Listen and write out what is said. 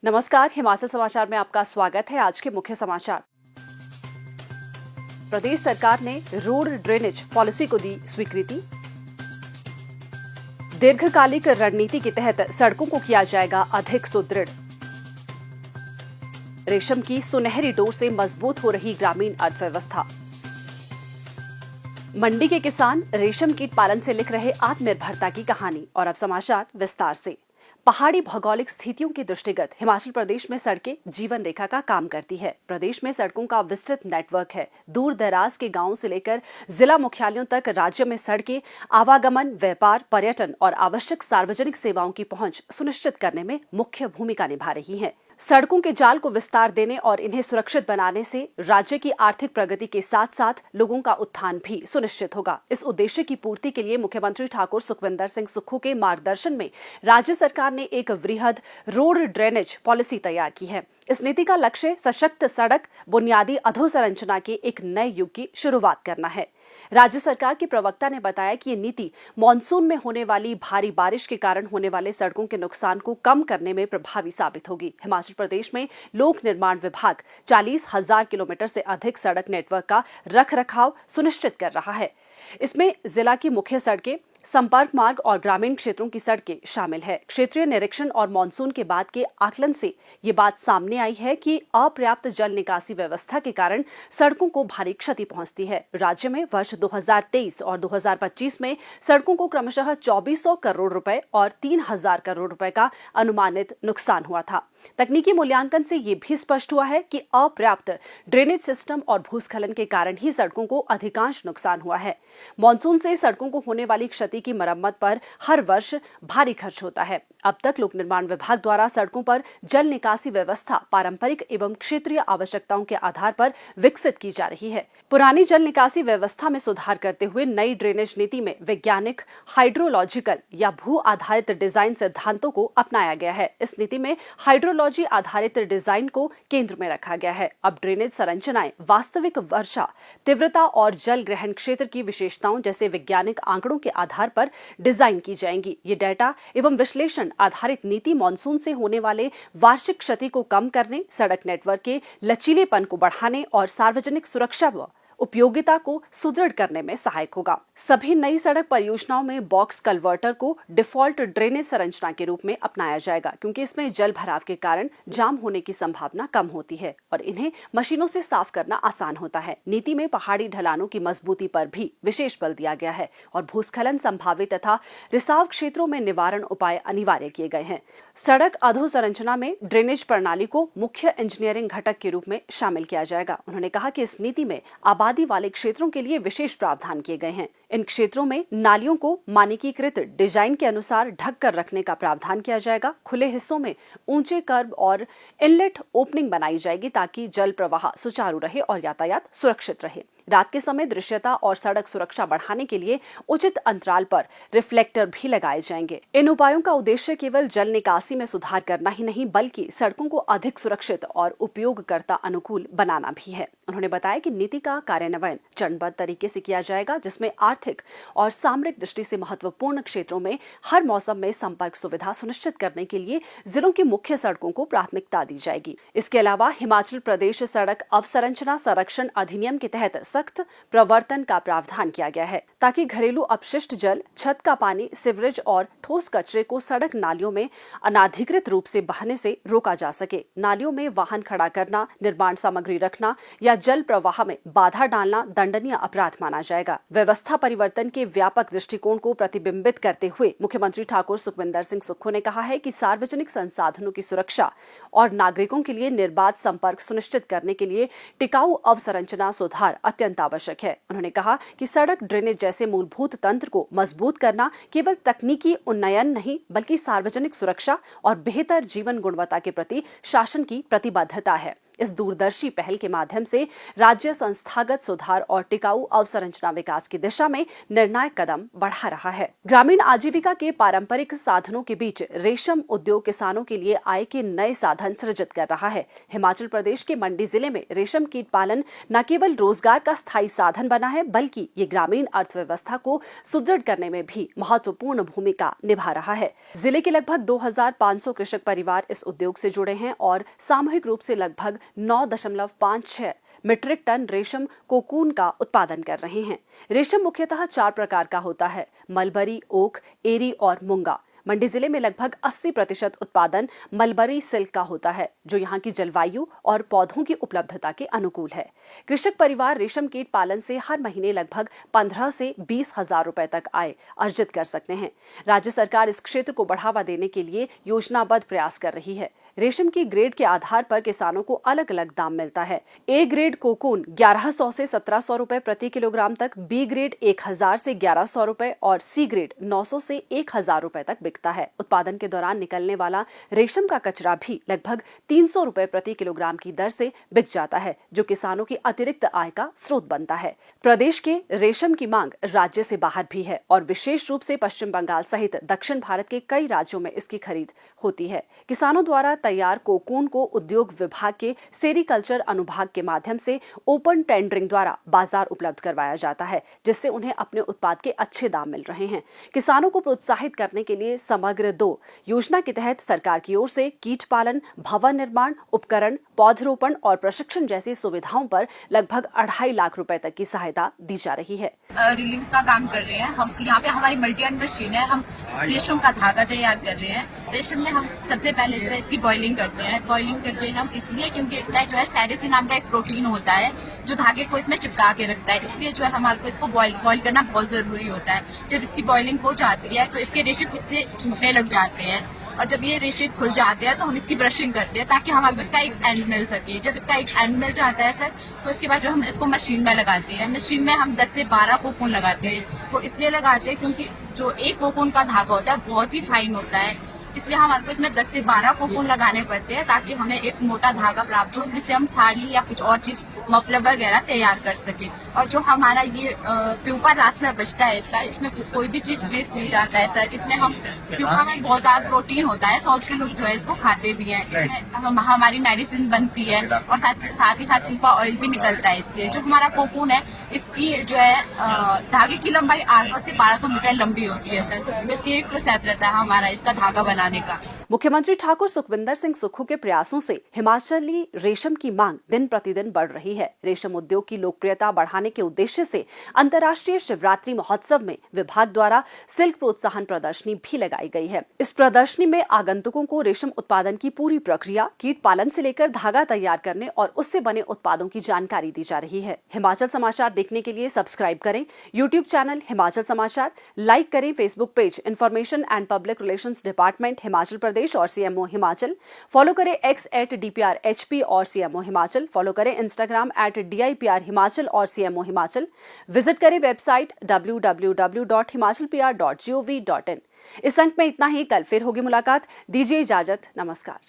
नमस्कार, हिमाचल समाचार में आपका स्वागत है। आज के मुख्य समाचार। प्रदेश सरकार ने रोड ड्रेनेज पॉलिसी को दी स्वीकृति। दीर्घकालिक रणनीति के तहत सड़कों को किया जाएगा अधिक सुदृढ़। रेशम की सुनहरी डोर से मजबूत हो रही ग्रामीण अर्थव्यवस्था। मंडी के किसान रेशम कीट पालन से लिख रहे आत्मनिर्भरता की कहानी। और अब समाचार विस्तार से। पहाड़ी भौगोलिक स्थितियों के दृष्टिगत हिमाचल प्रदेश में सड़कें जीवन रेखा का काम करती है। प्रदेश में सड़कों का विस्तृत नेटवर्क है। दूर दराज के गांवों से लेकर जिला मुख्यालयों तक राज्य में सड़कें आवागमन, व्यापार, पर्यटन और आवश्यक सार्वजनिक सेवाओं की पहुंच सुनिश्चित करने में मुख्य भूमिका निभा रही हैं। सड़कों के जाल को विस्तार देने और इन्हें सुरक्षित बनाने से राज्य की आर्थिक प्रगति के साथ साथ लोगों का उत्थान भी सुनिश्चित होगा। इस उद्देश्य की पूर्ति के लिए मुख्यमंत्री ठाकुर सुखविंदर सिंह सुक्खू के मार्गदर्शन में राज्य सरकार ने एक वृहद रोड ड्रेनेज पॉलिसी तैयार की है। इस नीति का लक्ष्य सशक्त सड़क बुनियादी अधोसंरचना के एक नए युग की शुरुआत करना है। राज्य सरकार के प्रवक्ता ने बताया कि ये नीति मानसून में होने वाली भारी बारिश के कारण होने वाले सड़कों के नुकसान को कम करने में प्रभावी साबित होगी। हिमाचल प्रदेश में लोक निर्माण विभाग 40,000 किलोमीटर से अधिक सड़क नेटवर्क का रखरखाव सुनिश्चित कर रहा है। इसमें जिला की मुख्य सड़कें, संपर्क मार्ग और ग्रामीण क्षेत्रों की सड़कें शामिल है। क्षेत्रीय निरीक्षण और मानसून के बाद के आकलन से ये बात सामने आई है कि अपर्याप्त जल निकासी व्यवस्था के कारण सड़कों को भारी क्षति पहुंचती है। राज्य में वर्ष 2023 और 2025 में सड़कों को क्रमशः 2400 करोड़ रुपए और 3000 करोड़ रुपए का अनुमानित नुकसान हुआ था। तकनीकी मूल्यांकन से ये भी स्पष्ट हुआ है कि अपर्याप्त ड्रेनेज सिस्टम और भूस्खलन के कारण ही सड़कों को अधिकांश नुकसान हुआ है। मानसून से सड़कों को होने वाली क्षति की मरम्मत पर हर वर्ष भारी खर्च होता है। अब तक लोक निर्माण विभाग द्वारा सड़कों पर जल निकासी व्यवस्था पारंपरिक एवं क्षेत्रीय आवश्यकताओं के आधार पर विकसित की जा रही है। पुरानी जल निकासी व्यवस्था में सुधार करते हुए नई ड्रेनेज नीति में वैज्ञानिक, हाइड्रोलॉजिकल या भू आधारित डिजाइन सिद्धांतों को अपनाया गया है। इस नीति में हाइड्रोलॉजी आधारित डिजाइन को केंद्र में रखा गया है। अब ड्रेनेज संरचनाएं वास्तविक वर्षा तीव्रता और जल ग्रहण क्षेत्र की विशेषताओं जैसे वैज्ञानिक आंकड़ों के आधार पर डिजाइन की जाएंगी। ये डेटा एवं विश्लेषण आधारित नीति मानसून से होने वाले वार्षिक क्षति को कम करने, सड़क नेटवर्क के लचीलेपन को बढ़ाने और सार्वजनिक सुरक्षा व उपयोगिता को सुदृढ़ करने में सहायक होगा। सभी नई सड़क परियोजनाओं में बॉक्स कल्वर्टर को डिफॉल्ट ड्रेनेज संरचना के रूप में अपनाया जाएगा, क्योंकि इसमें जल भराव के कारण जाम होने की संभावना कम होती है और इन्हें मशीनों से साफ करना आसान होता है। नीति में पहाड़ी ढलानों की मजबूती पर भी विशेष बल दिया गया है और भूस्खलन संभावित तथा रिसाव क्षेत्रों में निवारण उपाय अनिवार्य किए गए हैं। सड़क अधोसंरचना में ड्रेनेज प्रणाली को मुख्य इंजीनियरिंग घटक के रूप में शामिल किया जाएगा। उन्होंने कहा कि इस नीति में आबादी वाले क्षेत्रों के लिए विशेष प्रावधान किए गए हैं। इन क्षेत्रों में नालियों को मानकीकृत डिजाइन के अनुसार ढक कर रखने का प्रावधान किया जाएगा। खुले हिस्सों में ऊंचे कर्ब और इनलेट ओपनिंग बनाई जाएगी ताकि जल प्रवाह सुचारू रहे और यातायात सुरक्षित रहे। रात के समय दृश्यता और सड़क सुरक्षा बढ़ाने के लिए उचित अंतराल पर रिफ्लेक्टर भी लगाए जाएंगे। इन उपायों का उद्देश्य केवल जल निकासी में सुधार करना ही नहीं, बल्कि सड़कों को अधिक सुरक्षित और उपयोगकर्ता अनुकूल बनाना भी है। उन्होंने बताया कि नीति का कार्यान्वयन चरणबद्ध तरीके से किया जाएगा, जिसमें आर्थिक और सामरिक दृष्टि से महत्वपूर्ण क्षेत्रों में हर मौसम में संपर्क सुविधा सुनिश्चित करने के लिए जिलों की मुख्य सड़कों को प्राथमिकता दी जाएगी। इसके अलावा हिमाचल प्रदेश सड़क अवसंरचना संरक्षण अधिनियम के तहत सख्त प्रवर्तन का प्रावधान किया गया है, ताकि घरेलू अपशिष्ट जल, छत का पानी, सीवरेज और ठोस कचरे को सड़क नालियों में अनाधिकृत रूप से बहने से रोका जा सके। नालियों में वाहन खड़ा करना, निर्माण सामग्री रखना या जल प्रवाह में बाधा डालना दंडनीय अपराध माना जाएगा। व्यवस्था परिवर्तन के व्यापक दृष्टिकोण को प्रतिबिंबित करते हुए मुख्यमंत्री ठाकुर सुखविंदर सिंह सुक्खू ने कहा है कि सार्वजनिक संसाधनों की सुरक्षा और नागरिकों के लिए निर्बाध संपर्क सुनिश्चित करने के लिए टिकाऊ अवसंरचना सुधार अत्यंत आवश्यक है। उन्होंने कहा कि सड़क ड्रेनेज जैसे मूलभूत तंत्र को मजबूत करना केवल तकनीकी उन्नयन नहीं, बल्कि सार्वजनिक सुरक्षा और बेहतर जीवन गुणवत्ता के प्रति शासन की प्रतिबद्धता है। इस दूरदर्शी पहल के माध्यम से राज्य संस्थागत सुधार और टिकाऊ अवसंरचना विकास की दिशा में निर्णायक कदम बढ़ा रहा है। ग्रामीण आजीविका के पारंपरिक साधनों के बीच रेशम उद्योग किसानों के लिए आय के नए साधन सृजित कर रहा है। हिमाचल प्रदेश के मंडी जिले में रेशम कीट पालन न केवल रोजगार का स्थायी साधन बना है, बल्कि ये ग्रामीण अर्थव्यवस्था को सुदृढ़ करने में भी महत्वपूर्ण भूमिका निभा रहा है। जिले के लगभग 2500 कृषक परिवार इस उद्योग से जुड़े हैं और सामूहिक रूप से लगभग 9.56 मीट्रिक टन रेशम कोकून का उत्पादन कर रहे हैं। रेशम मुख्यतः 4 प्रकार का होता है: मलबरी, ओक, एरी और मूंगा। मंडी जिले में लगभग 80% उत्पादन मलबरी सिल्क का होता है, जो यहाँ की जलवायु और पौधों की उपलब्धता के अनुकूल है। कृषक परिवार रेशम कीट पालन से हर महीने लगभग 15 से 20 हजार रुपए तक आय अर्जित कर सकते हैं। राज्य सरकार इस क्षेत्र को बढ़ावा देने के लिए योजनाबद्ध प्रयास कर रही है। रेशम की ग्रेड के आधार पर किसानों को अलग अलग दाम मिलता है। ए ग्रेड कोकून 1100 से 1700 रुपए प्रति किलोग्राम तक, बी ग्रेड 1000 से 1100 रुपए और सी ग्रेड 900 से 1000 रुपए तक बिकता है। उत्पादन के दौरान निकलने वाला रेशम का कचरा भी लगभग 300 रुपए प्रति किलोग्राम की दर से बिक जाता है, जो किसानों की अतिरिक्त आय का स्रोत बनता है। प्रदेश के रेशम की मांग राज्य से बाहर भी है और विशेष रूप से पश्चिम बंगाल सहित दक्षिण भारत के कई राज्यों में इसकी खरीद होती है। किसानों द्वारा तैयार कोकून को उद्योग विभाग के सेरीकल्चर अनुभाग के माध्यम से ओपन टेंडरिंग द्वारा बाजार उपलब्ध करवाया जाता है, जिससे उन्हें अपने उत्पाद के अच्छे दाम मिल रहे हैं। किसानों को प्रोत्साहित करने के लिए समग्र 2 योजना के तहत सरकार की ओर से कीट पालन, भवन निर्माण, उपकरण, पौधरोपण और प्रशिक्षण जैसी सुविधाओं पर लगभग 2.5 लाख रुपए तक की सहायता दी जा रही है। रीलिंग का काम कर रहे हैं हम। यहाँ पे हमारी मल्टी मशीन है। हम रेशम का धागा तैयार कर रहे हैं। रेशम में हम सबसे पहले जो है इसकी बॉइलिंग करते हैं। बॉइलिंग करते हैं हम इसलिए क्योंकि इसका जो है सेरेसिन नाम का एक प्रोटीन होता है जो धागे को इसमें चिपका के रखता है। इसलिए जो है हमारे को इसको बॉइल करना बहुत जरूरी होता है। जब इसकी बॉइलिंग हो जाती है तो इसके रेशे खुद से छूटने लग जाते हैं और जब ये रेशे खुल जाते हैं तो हम इसकी ब्रशिंग करते हैं ताकि हमारे इसका एक एंड मिल सके। जब इसका एक एंड मिल जाता है सर, तो इसके बाद जो हम इसको मशीन में लगाते हैं। मशीन में हम 10 से 12 कोकून लगाते हैं। वो इसलिए लगाते हैं क्योंकि जो एक कोकून का धागा होता है बहुत ही फाइन होता है, इसलिए हमारे को इसमें 10 से 12 कोकून लगाने पड़ते हैं ताकि हमें एक मोटा धागा प्राप्त हो, जिससे हम साड़ी या कुछ और चीज मफलर वगैरह तैयार कर सके। और जो हमारा ये प्यूपा रास में बचता है इसमें कोई भी चीज वेस्ट नहीं जाता है सर। इसमें हम प्यूपा में बहुत ज्यादा प्रोटीन होता है, 100 के लोग जो है इसको खाते भी हैं। इसमें हमारी मेडिसिन बनती है और साथ ही साथ प्यूपा ऑयल भी निकलता है इससे। जो हमारा कोकून है इसकी जो है धागे की लंबाई 800 से 1200 मीटर लंबी होती है सर। बस ये एक प्रोसेस रहता है हमारा इसका धागा बनाने का। मुख्यमंत्री ठाकुर सुखविंदर सिंह सुक्खू के प्रयासों से हिमाचली रेशम की मांग दिन प्रतिदिन बढ़ रही है। रेशम उद्योग की लोकप्रियता बढ़ाने के उद्देश्य से अंतर्राष्ट्रीय शिवरात्रि महोत्सव में विभाग द्वारा सिल्क प्रोत्साहन प्रदर्शनी भी लगाई गई है। इस प्रदर्शनी में आगंतुकों को रेशम उत्पादन की पूरी प्रक्रिया, कीट पालन से लेकर धागा तैयार करने और उससे बने उत्पादों की जानकारी दी जा रही है। हिमाचल समाचार देखने के लिए सब्सक्राइब करें यूट्यूब चैनल हिमाचल समाचार, लाइक करें Facebook page information and public relations department Himachal Pradesh और सीएमओ हिमाचल, फॉलो करें X @DPRHP और सीएमओ हिमाचल, फॉलो करें इंस्टाग्राम @DIPR हिमाचल और सीएमओ हिमाचल, विजिट करें वेबसाइट www.himachalpr.gov.in। इस अंक में इतना ही। कल फिर होगी मुलाकात। दीजिए इजाजत। नमस्कार।